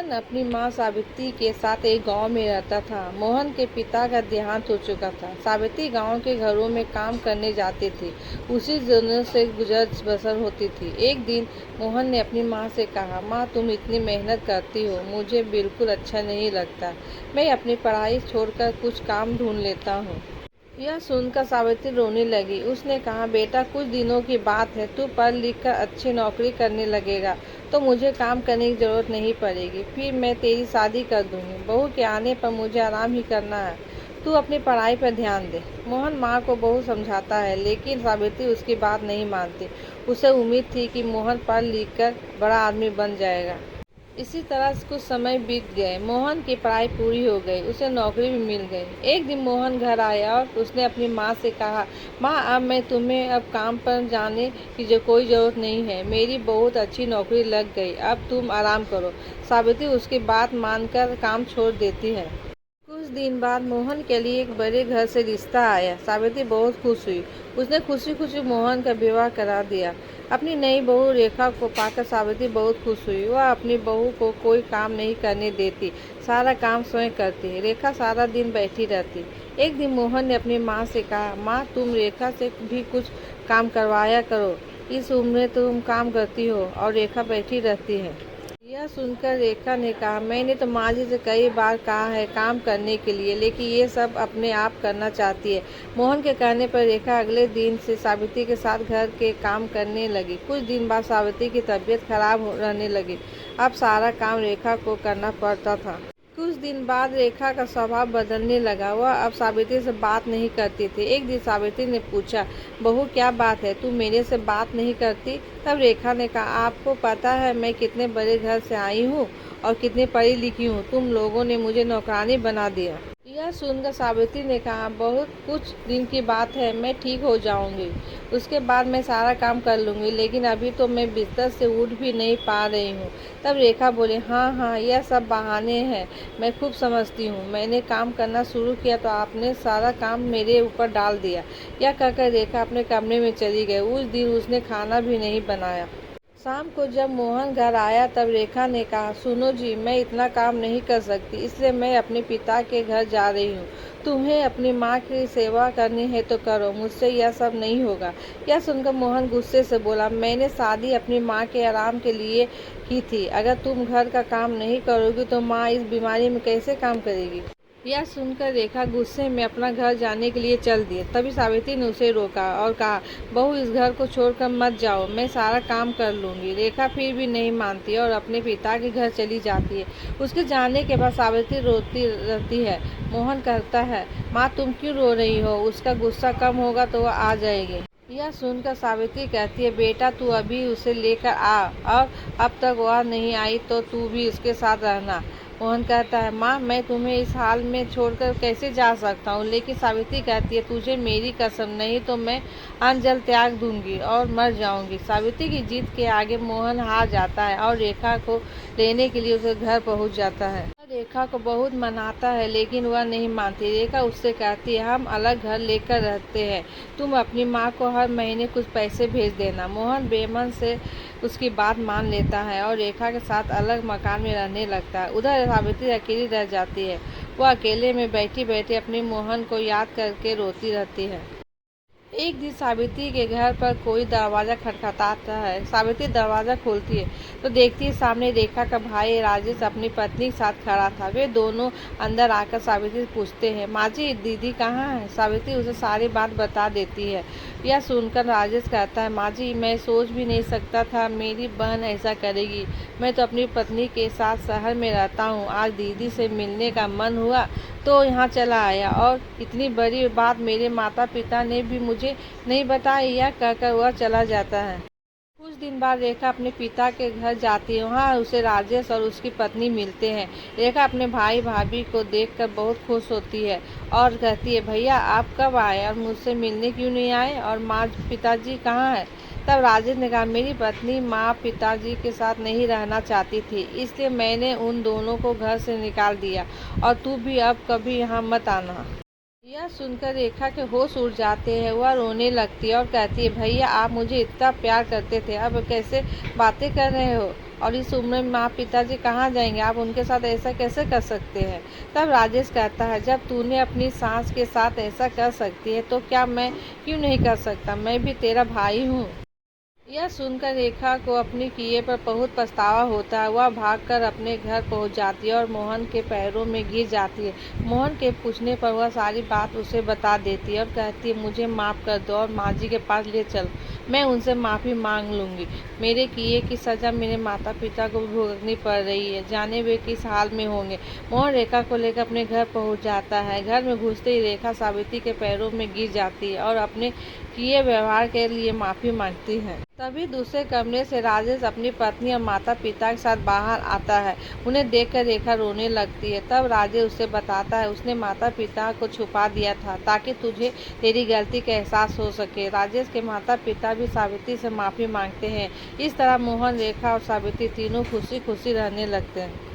मोहन अपनी माँ सावित्री के साथ एक गांव में रहता था। मोहन के पिता का देहांत हो चुका था। सावित्री गांव के घरों में काम करने जाते थे। उसी दिनों से गुजर बसर होती थी। एक दिन मोहन ने अपनी माँ से कहा, माँ तुम इतनी मेहनत करती हो, मुझे बिल्कुल अच्छा नहीं लगता। मैं अपनी पढ़ाई छोड़कर कुछ काम ढूंढ लेता हूँ। यह सुनकर सावित्री रोने लगी। उसने कहा, बेटा कुछ दिनों की बात है, तू पढ़ लिख कर अच्छी नौकरी करने लगेगा तो मुझे काम करने की जरूरत नहीं पड़ेगी। फिर मैं तेरी शादी कर दूंगी। बहू के आने पर मुझे आराम ही करना है। तू अपनी पढ़ाई पर ध्यान दे। मोहन माँ को बहुत समझाता है, लेकिन सावित्री उसकी बात नहीं मानती। उसे उम्मीद थी कि मोहन पढ़ लिख कर बड़ा आदमी बन जाएगा। इसी तरह कुछ समय बीत गए। मोहन की पढ़ाई पूरी हो गई, उसे नौकरी भी मिल गई। एक दिन मोहन घर आया और उसने अपनी माँ से कहा, माँ अब मैं तुम्हें अब काम पर जाने की जो कोई ज़रूरत नहीं है। मेरी बहुत अच्छी नौकरी लग गई, अब तुम आराम करो। सावित्री उसकी बात मानकर काम छोड़ देती है। कुछ दिन बाद मोहन के लिए एक बड़े घर से रिश्ता आया। सावित्री बहुत खुश हुई। उसने खुशी खुशी मोहन का विवाह करा दिया। अपनी नई बहू रेखा को पाकर सावित्री बहुत खुश हुई। वह अपनी बहू को कोई काम नहीं करने देती, सारा काम स्वयं करती। रेखा सारा दिन बैठी रहती। एक दिन मोहन ने अपनी माँ से कहा, माँ तुम रेखा से भी कुछ काम करवाया करो। इस उम्र में तुम काम करती हो और रेखा बैठी रहती है। यह सुनकर रेखा ने कहा, मैंने तो माँ जी से कई बार कहा है काम करने के लिए, लेकिन ये सब अपने आप करना चाहती है। मोहन के कहने पर रेखा अगले दिन से सावित्री के साथ घर के काम करने लगी। कुछ दिन बाद सावित्री की तबीयत खराब रहने लगी। अब सारा काम रेखा को करना पड़ता था। कुछ दिन बाद रेखा का स्वभाव बदलने लगा। वह अब सावित्री से बात नहीं करती थी। एक दिन सावित्री ने पूछा, बहू क्या बात है, तू मेरे से बात नहीं करती? तब रेखा ने कहा, आपको पता है मैं कितने बड़े घर से आई हूँ और कितनी पढ़ी लिखी हूँ। तुम लोगों ने मुझे नौकरानी बना दिया। यह सुनकर सावित्री ने कहा, बहुत कुछ दिन की बात है, मैं ठीक हो जाऊंगी, उसके बाद मैं सारा काम कर लूंगी, लेकिन अभी तो मैं बिस्तर से उठ भी नहीं पा रही हूँ। तब रेखा बोले, हाँ हाँ यह सब बहाने हैं, मैं खूब समझती हूँ। मैंने काम करना शुरू किया तो आपने सारा काम मेरे ऊपर डाल दिया। यह कहकर रेखा अपने कमरे में चली गई। उस दिन उसने खाना भी नहीं बनाया। शाम को जब मोहन घर आया तब रेखा ने कहा, सुनो जी, मैं इतना काम नहीं कर सकती, इसलिए मैं अपने पिता के घर जा रही हूँ। तुम्हें अपनी माँ की सेवा करनी है तो करो, मुझसे यह सब नहीं होगा। यह सुनकर मोहन गुस्से से बोला, मैंने शादी अपनी माँ के आराम के लिए की थी। अगर तुम घर का काम नहीं करोगी तो माँ इस बीमारी में कैसे काम करेगी? यह सुनकर रेखा गुस्से में अपना घर जाने के लिए चल दी। तभी सावित्री ने उसे रोका और कहा, बहू इस घर को छोड़कर मत जाओ, मैं सारा काम कर लूंगी। रेखा फिर भी नहीं मानती और अपने पिता के घर चली जाती है। उसके जाने के बाद सावित्री रोती रहती है। मोहन कहता है, माँ तुम क्यों रो रही हो? उसका गुस्सा कम होगा तो वह आ जाएगी। यह सुनकर सावित्री कहती है, बेटा तू अभी उसे लेकर आ, और अब तक वह नहीं आई तो तू भी उसके साथ रहना। मोहन कहता है, माँ मैं तुम्हें इस हाल में छोड़कर कैसे जा सकता हूँ? लेकिन सावित्री कहती है, तुझे मेरी कसम, नहीं तो मैं अन्न जल त्याग दूंगी और मर जाऊंगी। सावित्री की जिद के आगे मोहन हार जाता है और रेखा को लेने के लिए उसके घर पहुँच जाता है। रेखा को बहुत मनाता है लेकिन वह नहीं मानती। रेखा उससे कहती है, हम अलग घर लेकर रहते हैं, तुम अपनी माँ को हर महीने कुछ पैसे भेज देना। मोहन बेमन से उसकी बात मान लेता है और रेखा के साथ अलग मकान में रहने लगता है। उधर सावित्री अकेली रह जाती है। वह अकेले में बैठी बैठी अपने मोहन को याद करके रोती रहती है। एक दिन सावित्री के घर पर कोई दरवाजा खटखटाता है। सावित्री दरवाजा खोलती है तो देखती है सामने रेखा का भाई राजेश अपनी पत्नी के साथ खड़ा था। वे दोनों अंदर आकर सावित्री से पूछते हैं, माँ जी दीदी कहाँ है? सावित्री उसे सारी बात बता देती है। यह सुनकर राजेश कहता है, माँ जी मैं सोच भी नहीं सकता था मेरी बहन ऐसा करेगी। मैं तो अपनी पत्नी के साथ शहर में रहता हूँ, आज दीदी से मिलने का मन हुआ तो यहाँ चला आया, और इतनी बड़ी बात मेरे माता पिता ने भी मुझे नहीं बताई। यह कहकर वह चला जाता है। कुछ दिन बाद रेखा अपने पिता के घर जाती है। वहाँ उसे राजेश और उसकी पत्नी मिलते हैं। रेखा अपने भाई भाभी को देखकर बहुत खुश होती है और कहती है, भैया आप कब आए और मुझसे मिलने क्यों नहीं आए, और माँ पिताजी कहाँ है? तब राजेश ने कहा, मेरी पत्नी माँ पिताजी के साथ नहीं रहना चाहती थी, इसलिए मैंने उन दोनों को घर से निकाल दिया, और तू भी अब कभी यहाँ मत आना। यह सुनकर रेखा के होश उड़ जाते हैं। वह रोने लगती है और कहती है, भैया आप मुझे इतना प्यार करते थे, अब कैसे बातें कर रहे हो? और इस उम्र में आप पिताजी कहाँ जाएंगे, आप उनके साथ ऐसा कैसे कर सकते हैं। तब राजेश कहता है, जब तूने अपनी सास के साथ ऐसा कर सकती है तो क्या मैं क्यों नहीं कर सकता, मैं भी तेरा भाई हूँ। यह सुनकर रेखा को अपने किए पर बहुत पछतावा होता है। वह भागकर अपने घर पहुंच जाती है और मोहन के पैरों में गिर जाती है। मोहन के पूछने पर वह सारी बात उसे बता देती है और कहती है, मुझे माफ़ कर दो और माँ जी के पास ले चलो, मैं उनसे माफ़ी मांग लूँगी। मेरे किए की सज़ा मेरे माता पिता को भुगतनी पड़ रही है, जाने वे किस हाल में होंगे। मोहन रेखा को लेकर अपने घर पहुँच जाता है। घर में घुसते ही रेखा सावित्री के पैरों में गिर जाती है और अपने किए व्यवहार के लिए माफ़ी मांगती है। तभी दूसरे कमरे से राजेश अपनी पत्नी और माता पिता के साथ बाहर आता है। उन्हें देखकर रेखा रोने लगती है। तब राजेश उसे बताता है, उसने माता पिता को छुपा दिया था ताकि तुझे तेरी गलती का एहसास हो सके। राजेश के माता पिता भी सावित्री से माफ़ी मांगते हैं। इस तरह मोहन, रेखा और सावित्री तीनों खुशी खुशी रहने लगते हैं।